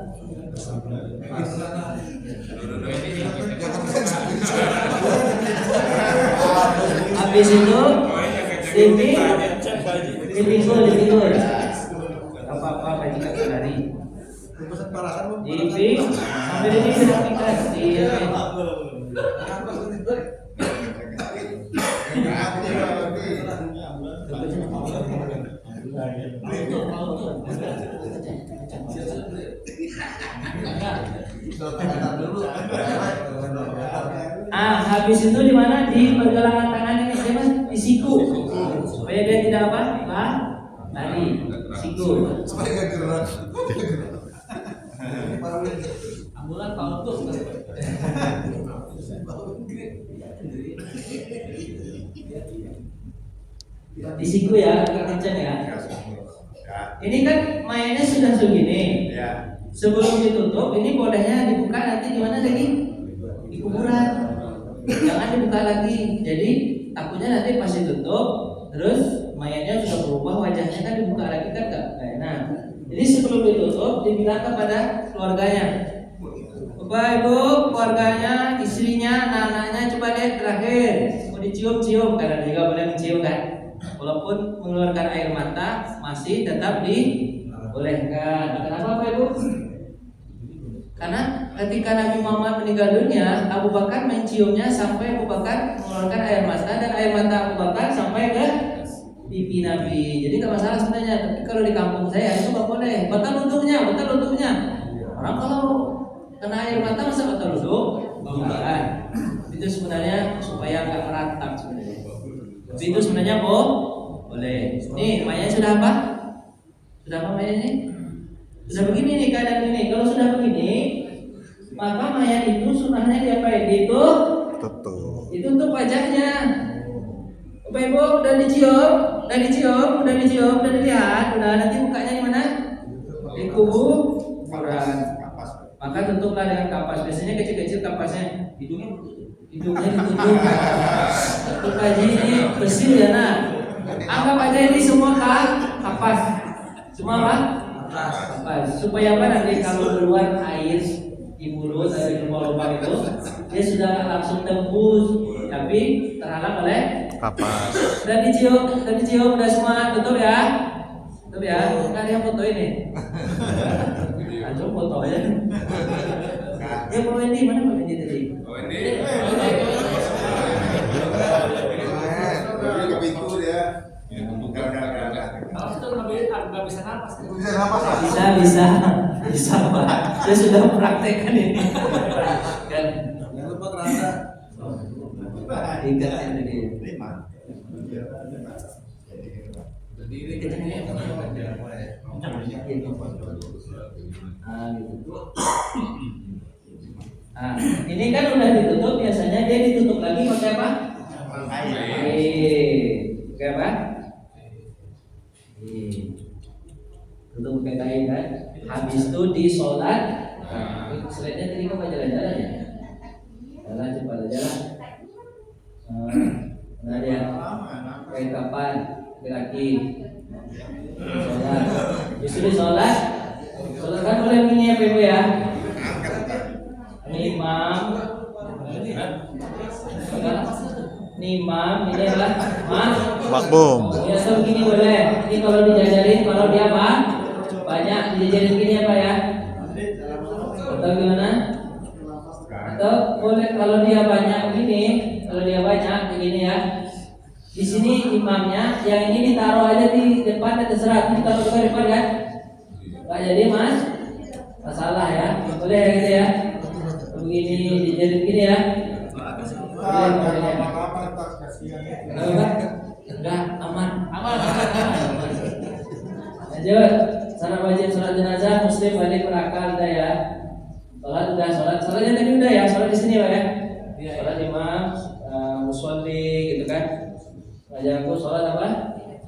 habis itu dipikul. Apa-apa bagi kaki lari. Dipik sampai ini dirapikan. Habis itu di mana? Di pergelangan tangan ini Mas, di siku. Supaya dia tidak apa? Lari. Siku. Di siku ya, agak kencang ya. Ini kan mayatnya sudah segini. Ya. Sebelum ditutup, ini bolehnya dibuka nanti di mana lagi? Di kuburan. Jangan dibuka lagi. Jadi takutnya nanti pas ditutup, terus mayatnya sudah berubah wajahnya kan dibuka lagi kan nggak enak. Jadi sebelum ditutup dibilang kepada keluarganya, Bapak Ibu, keluarganya, istrinya, anak-anaknya coba lihat terakhir mau dicium-cium karena juga boleh mencium kan. Walaupun mengeluarkan air mata masih tetap dibolehkan. Kenapa Bapak Ibu? Karena ketika Nabi Muhammad meninggal dunia, Abu Bakar menciumnya sampai Abu Bakar mengeluarkan air mata dan air mata Abu Bakar sampai ke pipi Nabi. Jadi nggak masalah sebenarnya. Tapi kalau di kampung saya itu nggak boleh. Batal wudhunya, batal wudhunya. Orang kalau kena air mata masa batal wudhu? Bukan. Itu sebenarnya supaya nggak merata sebenarnya. Tapi itu sebenarnya boleh. Nih mayatnya sudah apa? Sudah apa mayatnya? Sudah begini nih keadaan ini. Kalau sudah begini, maka mayat itu sunahnya diapain? Ditutup wajahnya. Bapak Ibu udah dicium, udah dilihat, udah nanti mukanya di mana? Di kuburan. Maka tutuplah dengan kapas. Biasanya kecil-kecil kapasnya, hidungnya ditutup. Tutup aja ini bersih ya nak. Anggap aja ini semua kapas. Semua apa? Kapas. Supaya apa nanti kalau keluar air di mulut dari lubang-lubang itu, dia sudah langsung tembus, tapi terhalang oleh Kapas. Udah dicium, udah semua tutup ya. Tutup ya. Nggak ada yang foto ini. Langsung foto aja. Ya Pak Wendy, mana Pak Wendy tadi? Ke pintu dia. Kalau itu nggak bisa napas. Bisa Pak. Saya sudah mempraktekkan ini. Kan. Jangan lupa kerasa. Ingat ini. Jadi ini kecilnya ini kan udah ditutup, biasanya dia ditutup lagi pakai apa? Pakai apa? Tutup pakai kain kan? Habis itu di sholat. Slide-nya tadi kok jalan-jalan ya? Jalan cepat aja lah. Nah dia kain kapan? Laki sholat. Justru sholat kan boleh begini ya Ibu ya. Imam ini adalah Makmum. ya so begini boleh. Ini kalau dijajarin, kalau dia apa? Banyak dijajarin gini apa ya? Atau gimana? Atau boleh kalau dia banyak begini, kalau dia banyak begini ya. Di sini imamnya, yang ini ditaruh aja di depan dan terserah, ditaruh ke depan kan? Nggak jadi mas, masalah ya, boleh ya gitu ya. Begini dijadiin gini ya. Enggak aman. Lanjut, salat wajib salat jenazah muslim balik berakal udah ya. Salatnya tadi udah ya, salat di sini pak ya. Salat imam, musolli gitu kan. Ajarku sholat apa?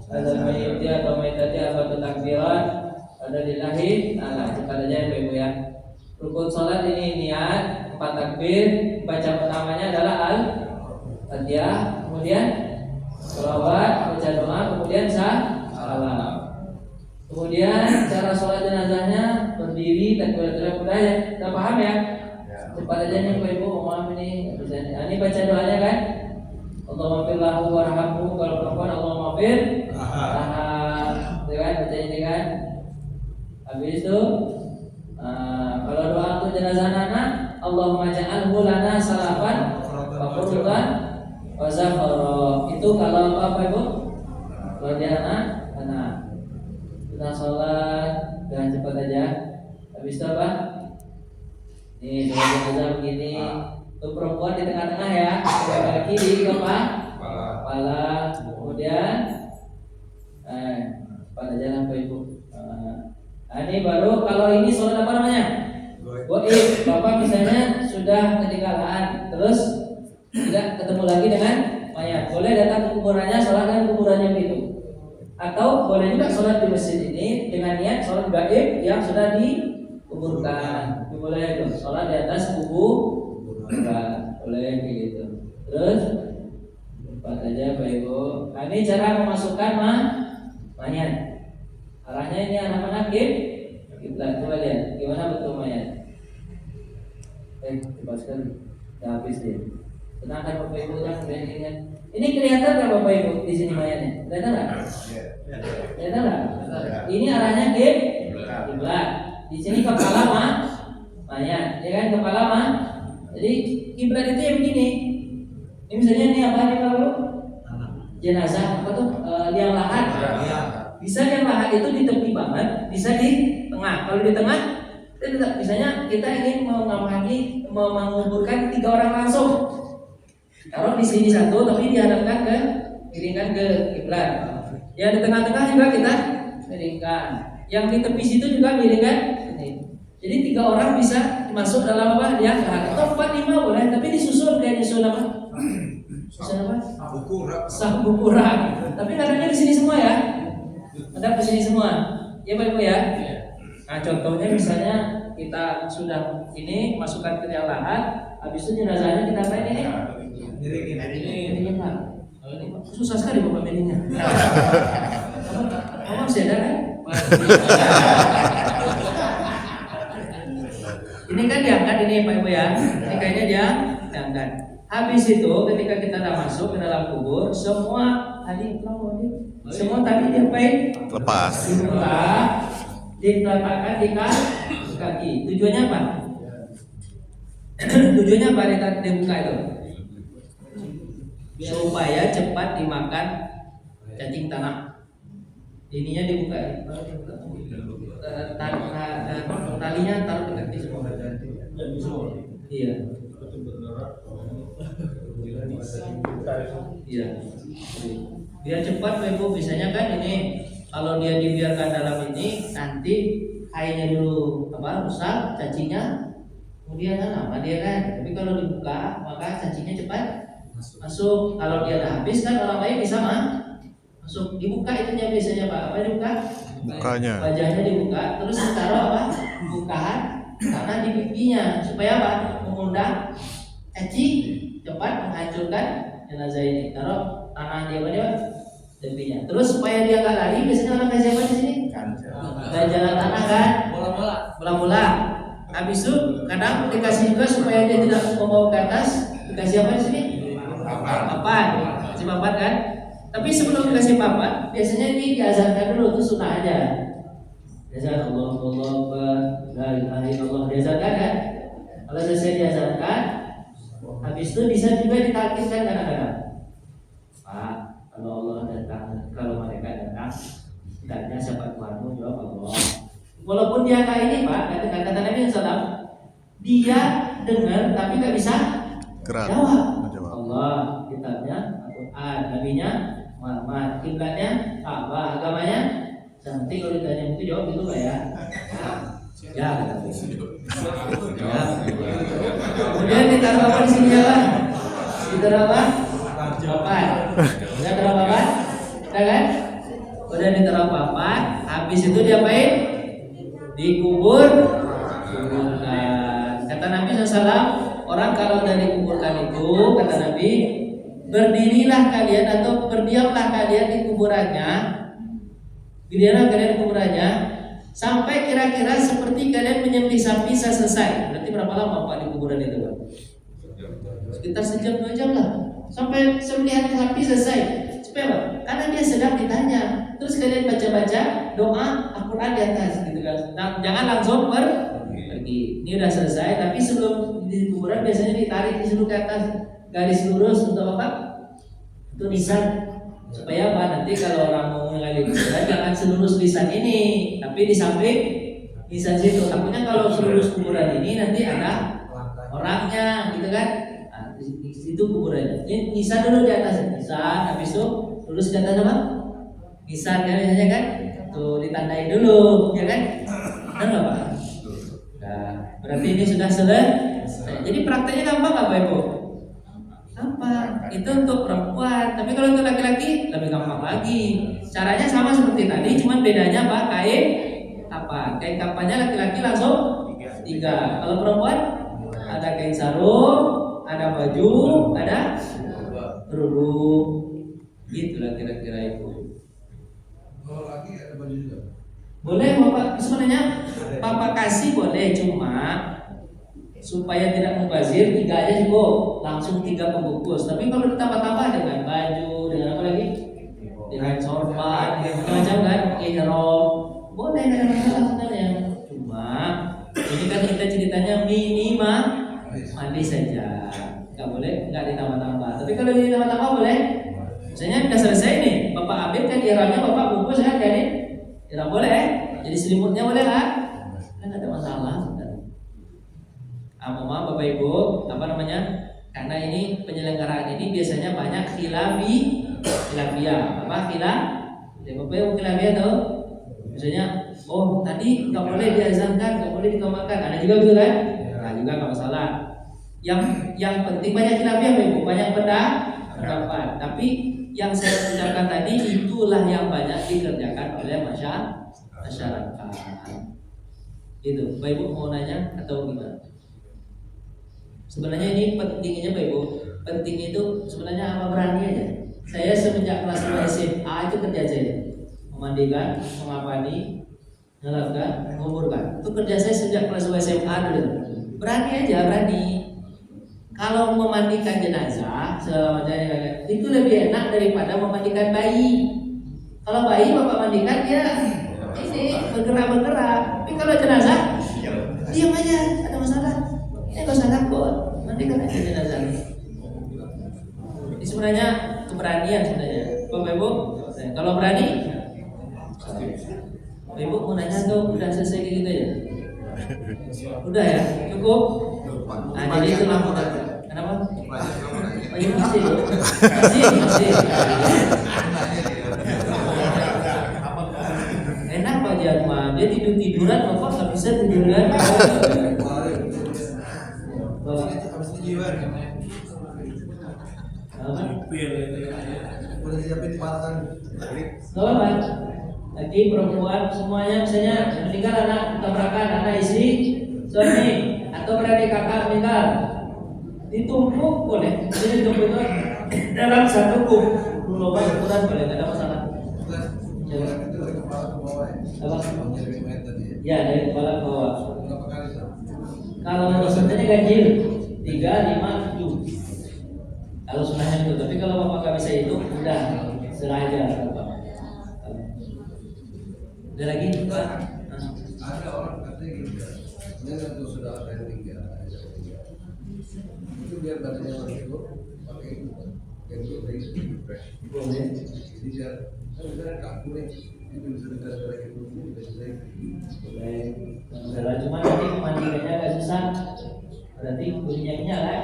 Ada mayyiti atau mayyitati atau takbiran. Ada lillahi ta'ala. Cepat aja Ibu ya. Rukun sholat ini niat, 4 takbir. Baca pertamanya adalah al-Fatihah, kemudian sholawat, baca doa, kemudian salam. Kemudian cara sholat jenazahnya berdiri, takbiratul ihram ya. Kita paham ya? Cepat aja nih Ibu, maaf ini. Ini baca doanya kan? Allahumma fir lahu warhamhu, kalau perempuan Allahumma fir laha, baca ini kan. Habis itu kalau doa untuk jenazah anak, Allahumma ja'alhu lana salafan wa qurratan wa zakhara. Itu kalau apa Ibu? Kalau dia anak. Kita sholat dengan cepat aja. Habis itu apa? Nih sholat jenazah begini. Untuk perempuan di tengah-tengah ya, kaki di kepala, kemudian pada jalan ke Ibu. Ini baru kalau ini sholat apa namanya? Goib. Bapak misalnya sudah ketinggalan, terus tidak ketemu lagi dengan mayat. Boleh datang ke kuburannya, sholat di kuburannya begitu. Atau boleh juga sholat di masjid ini dengan niat sholat gaib yang sudah dikuburkan. Boleh itu sholat di atas kuburan, boleh begitu. Terus empat aja Pak Ibu. Nah, ini cara memasukkan mayat. Arahnya ini arah mana? Kiblat. Coba lihat gimana bentuk mayat. Cepat sekali. Sudah habis dia. Tenangkan Bapak Ibu kan ini kelihatan nggak Bapak Ibu di sini mayatnya? Kelihatan nggak? Kelihatan nggak? Ini arahnya kiblat. Di sini kepala mayat, ya kan kepala Jadi kiblat itu yang begini. Ini misalnya ini apa nih Bapak? Jenazah apa tuh? Liang lahat. Bisa liang lahat itu di tepi banget, bisa di tengah. Kalau di tengah, misalnya kita ingin menguburkan 3 orang langsung. Taruh di sini satu, tapi dihadapkan miringkan ke kiblat. Yang di tengah-tengah juga kita miringkan. Yang di tepi situ juga miringkan. Jadi 3 orang bisa masuk dalam apa? Liang lahat. Atau 4, 5 boleh, tapi disusun kayak nyusun apa? Susun apa? Sabu kurang. Tapi kadangnya di sini semua ya. Ada di sini semua. Ya Bapak Ibu ya. Nah contohnya misalnya kita sudah ini masukkan ke liang lahat, habis itu jenazahnya kita apain ini? Miringin Pak. Susah sekali Bapak miringnya. Kamu masih ada kan? Ini kan diangkat ini Pak Ibu ya. Ini kayaknya dia diangkat. Habis itu ketika kita sudah masuk ke dalam kubur, semua tadi diapain? Lepas. Diletakkan di kaki. Tujuannya apa? Tujuannya apa dibuka itu? Supaya cepat dimakan cacing tanah. Ininya dibuka. Talinya taruh di kaki semua. Iya. Iya. Biar cepat Ibu, biasanya kan ini kalau dia dibiarkan dalam ini nanti airnya dulu rusak, cacingnya kemudian lama dia kan. Tapi kalau dibuka maka cacingnya cepat masuk. Kalau dia udah habis kan orang lain bisa masuk. Dibuka itunya biasanya Pak. Apa dibuka? Bukanya. Wajahnya dibuka, terus ditaruh apa? Bukaan tanah di pipinya supaya apa? Mengundang cacing cepat menghancurkan jenazah ini. Taruh tanah dia pipinya. Terus supaya dia nggak lari, biasanya orang kasih apa di sini? Ganjalan tanah kan? Bola-bola. Habis itu kadang dikasih juga supaya dia tidak membawa ke atas. Dikasih apa di sini? Papan. Kasih papan kan? Tapi sebelum dikasih papan, biasanya ini diazankan dulu, itu sunnah aja. Diazankan Allah, la ilaha illallah, diazankan kan? Kalau selesai diazankan, habis itu bisa juga ditakdirkan kadang-kadang. Pak, kalau Allah datang, kalau mereka datang, tidaknya siapa Tuhanmu? Jawab Allah. Walaupun dia kayak ini Pak, kata Nabi SAW, dia dengar tapi nggak bisa jawab. Allah, kitabnya Al-Quran, nabinya Muhammad, kiblatnya Ka'bah, agamanya. Nanti kalau ditanya itu jawab gitu Pak ya. Ya, ya. Kemudian ditaruh apa di sini ya? Ditaruh apa? Papan. Udah taruh papan? Udah kan? Udah ditaruh papan. Habis itu diapain? Dikuburkan. Kata Nabi SAW, orang kalau udah dikuburkan itu, kata Nabi, berdirilah kalian atau berdiamlah kalian di kuburannya. Berdirilah kalian di kuburannya sampai kira-kira seperti kalian menyembelih sapi selesai. Berarti berapa lama Pak di kuburan itu Pak? Sekitar sejam 2 jam lah. Sampai sembelihan sapi selesai. Supaya apa? Karena dia sedang ditanya. Terus kalian baca-baca doa Al-Quran di atas gitu kan. Nah, jangan langsung pergi. Ini udah selesai, tapi sebelum di kuburan biasanya ditarik disuruh ke atas garis lurus untuk apa? Itu lisan. Supaya apa? Nanti kalau orang mau mengali kuburan jangan selurus lisan ini, tapi di samping lisan situ. Takutnya kalau selurus kuburan ini nanti ada orangnya, gitu kan? Nah, di situ kuburannya. Ini lisan dulu di atas, lisan. Habis itu lurus ke atas apa? Lisan kan biasanya kan? Tuh ditandai dulu, ya kan? Benar nggak Pak? Nah, berarti ini sudah selesai. Jadi prakteknya gampang nggak Pak Ibu? Apa? Itu untuk perempuan. Tapi kalau untuk laki-laki lebih gampang lagi. Caranya sama seperti tadi, cuman bedanya apa? Kain kapan. Kain kapannya laki-laki langsung 3. Kalau perempuan ada kain sarung, ada baju, ada kerudung. Gitulah kira-kira itu. Kalau lagi ada baju juga. Boleh Bapak, sebenarnya Bapak kasih boleh, cuma supaya tidak mubazir 3 aja cukup, langsung 3 pembungkus. Tapi kalau ditambah-tambah dengan baju, dengan apa lagi, dengan sorban, dengan macam-macam kan, ihram, boleh, tidak ada masalah sebenarnya. Cuma ini kan kita ceritanya minimal mandi saja, nggak boleh nggak ditambah-tambah. Tapi kalau ditambah-tambah boleh. Misalnya udah selesai nih, Bapak ambil kan ihramnya, Bapak bungkus kan ini, ihram boleh, jadi selimutnya boleh kan? Kan ada masalah. Maaf Bapak Ibu, apa namanya? Karena ini penyelenggaraan ini biasanya banyak khilafiyah. Apa khilaf? Bapak Ibu khilafiyah tahu? Misalnya, oh tadi nggak boleh diazankan, nggak boleh dikomakan. Ada juga gitu kan? Nah juga nggak masalah. Yang penting banyak khilafiyah Bapak Ibu, banyak pendapat. Tapi yang saya ucapkan tadi itulah yang banyak dikerjakan oleh masyarakat. Itu, Bapak Ibu mau nanya atau gimana? Sebenarnya ini pentingnya Pak Ibu. Penting itu sebenarnya apa berani aja. Saya semenjak kelas 2 SMA itu kerja saya. Memandikan, mengapani, mengelapkan, menguburkan. Itu kerja saya sejak kelas 2 SMA dulu. Berani aja, berani. Kalau memandikan jenazah, selamanya itu lebih enak daripada memandikan bayi. Kalau bayi Bapak mandikan dia ini bergerak. Tapi kalau jenazah diam aja, ada masalah. Gak usah takut, mandikan aja jenazah. Ini sebenarnya keberanian sebenarnya. Bapak Ibu, kalau berani, Bapak Ibu mau nanya atau udah selesai kayak gitu ya? Udah ya, cukup. Nah jadi itulah modalnya. Kenapa? Oh iya masih. Enak Pak Jatma, dia tiduran, Bapak nggak bisa tiduran. Udah siapin palakan. Apa? Lagi perempuan semuanya misalnya meninggal anak tabrakan anak istri suami atau beradik kakak meninggal ditumpuk boleh. Jadi ditumpuk itu dalam satu lubang ukuran boleh, tidak ada masalah. Apa? Ya dari kepala ke bawah. Kalau sebenarnya ganjil 3, 5, 7. Kalau sunahnya itu, tapi kalau Bapak nggak bisa itu udah seraja Bapak. Ada lagi Pak? Ada orang katanya gitu. Ini kan sudah ada 3. Itu biar badannya langsung pakai itu. Itu boleh. Jadi biar kan kaku nih. Itu bisa gara-gara itu bisa selesai. Boleh. Kalau cuma nanti pemandikannya agak susah. Berarti minyaknya kan?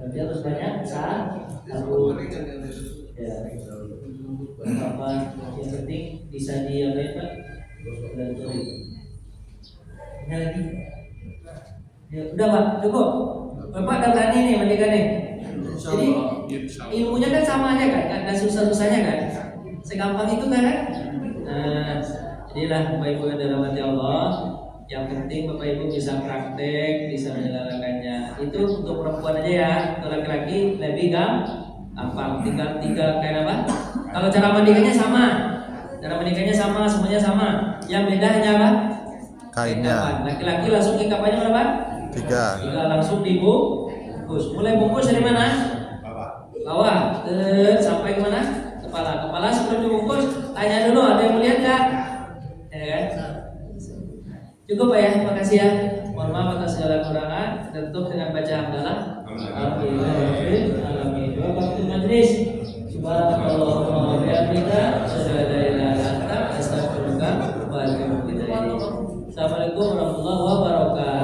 Berarti harus banyak sabun. Ya. Apa yang penting bisa Pak? Ini lagi. Ya, udah Pak, cukup. Bapak udah berani nih mandikan nih. Jadi ilmunya kan sama aja kan, nggak susah-susahnya kan. Segampang itu kan? Nah, jadilah Bapak Ibu yang dirahmati Allah. Yang penting Bapak Ibu bisa praktek, bisa menjalankannya. Itu untuk perempuan aja ya. Untuk laki-laki lebih gampang. Tinggal 3 kayak apa? Kalau cara mandikannya sama. Cara mandikannya sama, semuanya sama. Yang beda hanya apa? Kainnya. Laki-laki langsung ikapannya berapa? 3. Langsung dibungkus. Mulai bungkus dari mana? Bawah. Sampai ke mana? Kepala. Kepala sebelum dibungkus, tanya dulu ada yang melihat nggak? Ya kan? Cukup Pak ya, terima kasih ya. Mohon maaf atas segala kekurangan. Tutup dengan baca hamdalah. Alhamdulillah. Waktu majlis. Subhanallah wa bihamdika, asyhadu an la ilaha illa anta, astaghfiruka wa atubu ilaik. Assalamualaikum warahmatullahi wabarakatuh.